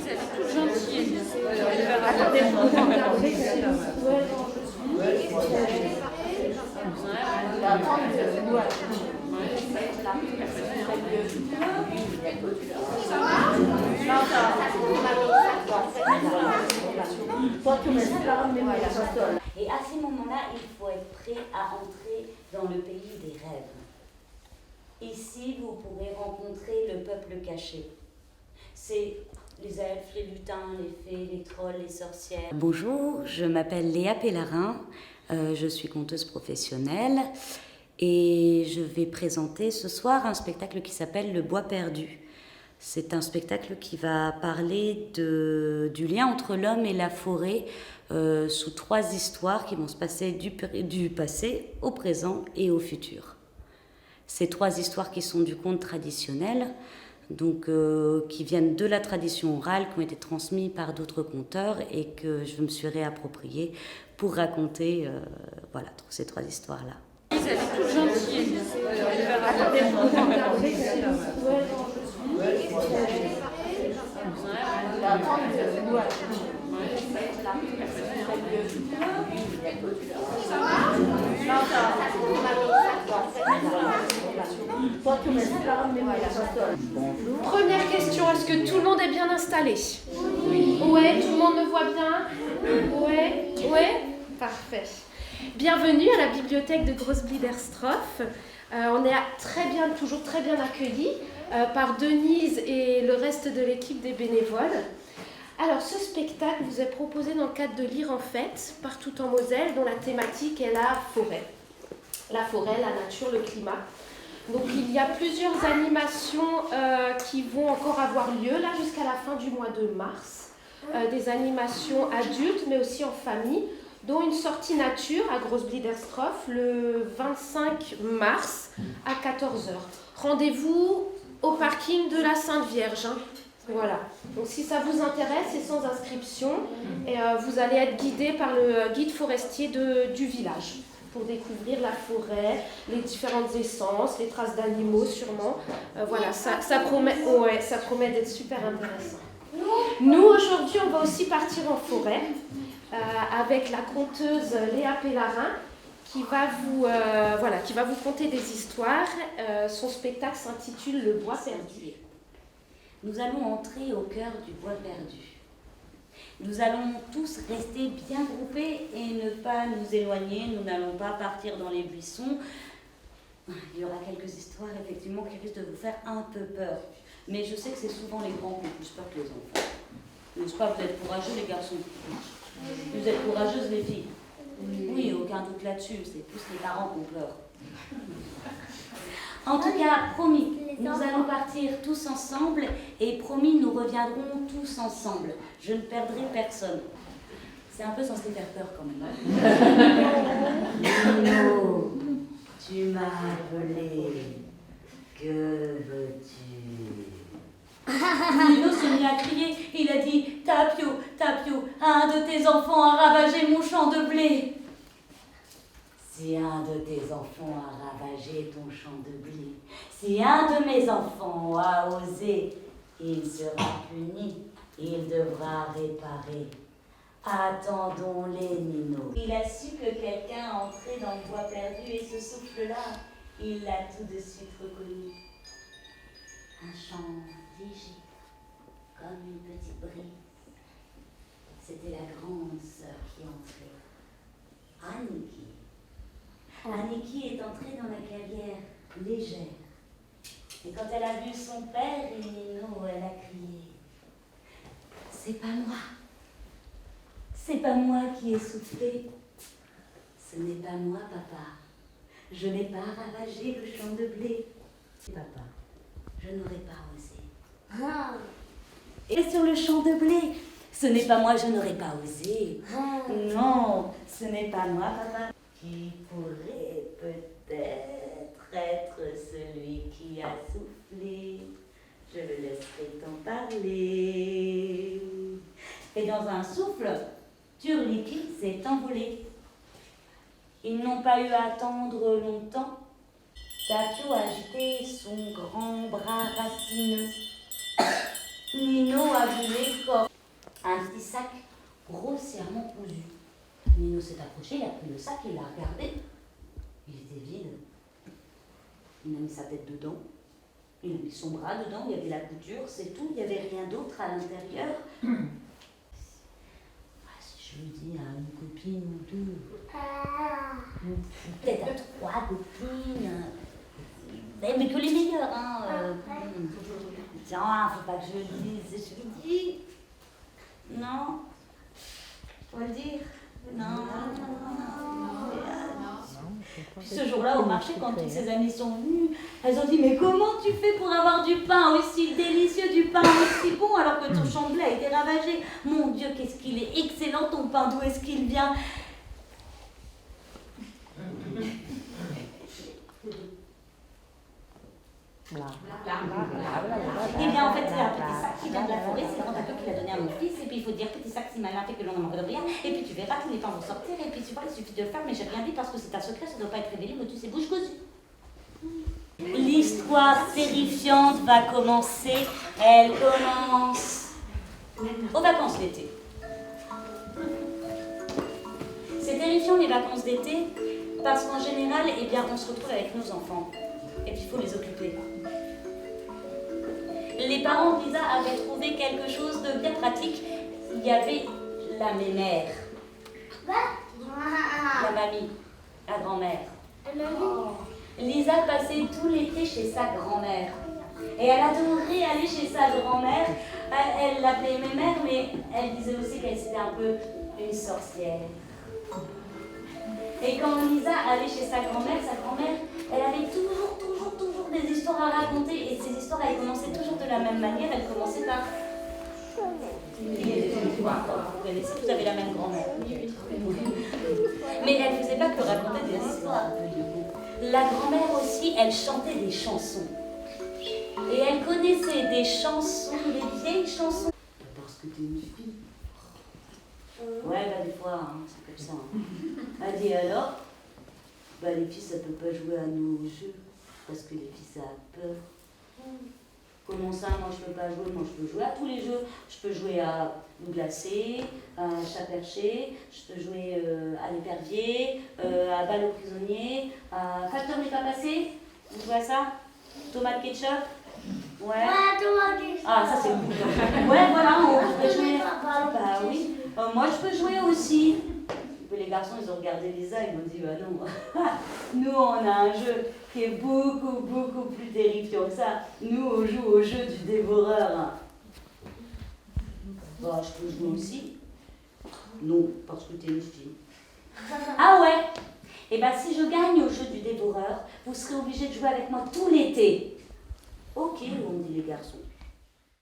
elle est toute gentille. Et à ces moments-là, il faut être prêt à entrer dans le pays des rêves. Ici, vous pourrez rencontrer le peuple caché. C'est les elfes, les lutins, les fées, les trolls, les sorcières. Bonjour, je m'appelle Léa Pellarin, je suis conteuse professionnelle et je vais présenter ce soir un spectacle qui s'appelle Le Bois perdu. C'est un spectacle qui va parler du lien entre l'homme et la forêt sous 3 histoires qui vont se passer du passé au présent et au futur. Ces 3 histoires qui sont du conte traditionnel, donc qui viennent de la tradition orale, qui ont été transmises par d'autres conteurs et que je me suis réappropriée pour raconter voilà, ces 3 histoires-là. Elle est toute gentille. Première question, est-ce que tout le monde est bien installé? Oui. Ouais, tout le monde me voit bien? Ouais, parfait. Bienvenue à la bibliothèque de Grossbliederstroff. On est toujours très bien accueillis par Denise et le reste de l'équipe des bénévoles. Alors, ce spectacle vous est proposé dans le cadre de Lire en Fête, partout en Moselle, dont la thématique est la forêt. La forêt, la nature, le climat. Donc, il y a plusieurs animations qui vont encore avoir lieu, là, jusqu'à la fin du mois de mars. Des animations adultes, mais aussi en famille, dont une sortie nature à Grossbliederstroff le 25 mars à 14h. Rendez-vous au parking de la Sainte-Vierge. Hein. Voilà. Donc si ça vous intéresse, c'est sans inscription. Et vous allez être guidé par le guide forestier du village pour découvrir la forêt, les différentes essences, les traces d'animaux sûrement. Voilà, ça promet d'être super intéressant. Nous, aujourd'hui, on va aussi partir en forêt. Avec la conteuse Léa Pellarin qui va vous conter des histoires. Son spectacle s'intitule Le Bois perdu. Nous allons entrer au cœur du bois perdu. Nous allons tous rester bien groupés et ne pas nous éloigner. Nous n'allons pas partir dans les buissons. Il y aura quelques histoires effectivement qui risquent de vous faire un peu peur. Mais je sais que c'est souvent les grands qui ont plus peur que les enfants. N'est-ce pas? Vous êtes courageux les garçons? Vous êtes courageuses les filles? Oui, aucun doute là-dessus, c'est plus les parents qui ont peur. En tout cas, promis, nous allons partir tous ensemble et promis, nous reviendrons tous ensemble. Je ne perdrai personne. C'est un peu censé faire peur quand même. Nino, tu m'as appelé. Que veux-tu? Nino s'est mis à crier. Il a dit « Tapio, Tapio, un de tes enfants a ravagé mon champ de blé. » Si un de tes enfants a ravagé ton champ de blé, si un de mes enfants a osé, il sera puni, il devra réparer. Attendons-les, Nino. Il a su que quelqu'un entrait dans le bois perdu et ce souffle-là, il l'a tout de suite reconnu. Un chant léger, comme une petite brise. C'était la grande sœur qui entrait. Aniki. Aniki est entrée dans la clairière légère. Et quand elle a vu son père et Nino, elle a crié « C'est pas moi. C'est pas moi qui ai soufflé. Ce n'est pas moi, papa. Je n'ai pas ravagé le champ de blé. Papa, je n'aurais pas osé. Et sur le champ de blé, ce n'est pas moi, je n'aurais pas osé. Non, ce n'est pas moi, papa. Qui pourrait peut-être être celui qui a soufflé. Je le laisserai t'en parler. Et dans un souffle, Turliki s'est envolé. Ils n'ont pas eu à attendre longtemps. Tapio a agité son grand bras racineux. Nino a vu les corps. Un petit sac grossièrement cousu. Nino s'est approché, il a pris le sac, il l'a regardé. Il était vide. Il a mis sa tête dedans. Il a mis son bras dedans, il y avait la couture, c'est tout, il n'y avait rien d'autre à l'intérieur. Si je lui dis à une copine ou deux, peut-être à 3 copines, mais que les meilleures, hein. Tiens, faut pas que je le dise, je le dis. Non, faut le dire. Non. Puis ce jour-là, au marché, quand toutes ses amies sont venues, elles ont dit « Mais comment tu fais pour avoir du pain aussi délicieux, du pain aussi bon, alors que ton champ de blé a été ravagé? Mon Dieu, qu'est-ce qu'il est excellent ton pain, d'où est-ce qu'il vient ?» Eh bien, en fait, c'est un petit sac qui vient de la forêt, c'est le grand acteur qui l'a donné à mon fils, et puis il faut dire petit sac si malin fait que l'on n'en manque de rien, et puis tu verras tous les temps vont sortir, et puis tu vois, il suffit de le faire, mais j'ai rien dit parce que c'est un secret, ça ne doit pas être révélé, mais tu sais, bouche cousue. L'histoire terrifiante va commencer, elle commence aux vacances d'été. C'est terrifiant les vacances d'été, parce qu'en général, eh bien, on se retrouve avec nos enfants, et puis il faut les occuper. Les parents de Lisa avaient trouvé quelque chose de bien pratique. Il y avait la mémère, la mamie, la grand-mère. Lisa passait tout l'été chez sa grand-mère. Et elle adorait aller chez sa grand-mère. Elle l'appelait mémère, mais elle disait aussi qu'elle était un peu une sorcière. Et quand Lisa allait chez sa grand-mère, elle avait toujours des histoires à raconter. Et ces histoires, elles commençaient toujours de la même manière. Elle commençait par... Vous connaissez, vous avez la même grand-mère. Mais elle ne faisait pas que raconter des histoires. La grand-mère aussi, elle chantait des chansons. Et elle connaissait des chansons, des vieilles chansons. Parce que t'es une fille. Ouais, bah des fois, hein, c'est comme ça. Hein. Elle dit alors, bah les filles, ça peut pas jouer à nos jeux. Parce que les filles, ça a peur. Comment ça, moi je peux pas jouer? Moi je peux jouer à tous les jeux. Je peux jouer à loup glacé, à chat perché, je peux jouer à l'épervier, à balle au prisonnier, à facteur n'est pas passé. Vous jouez à ça? Tomate ketchup? Ouais. Ah, ça c'est bon. Ouais, voilà, on peut jouer. Bah oui. Moi je peux jouer aussi. Les garçons, ils ont regardé Lisa, ils m'ont dit, bah non, nous on a un jeu qui est beaucoup plus terrifiant que ça. Nous, on joue au jeu du dévoreur. Bah, je peux jouer aussi. Non, parce que t'es une fille. Ah ouais? Eh ben, si je gagne au jeu du dévoreur, vous serez obligés de jouer avec moi tout l'été. Ok, on dit les garçons.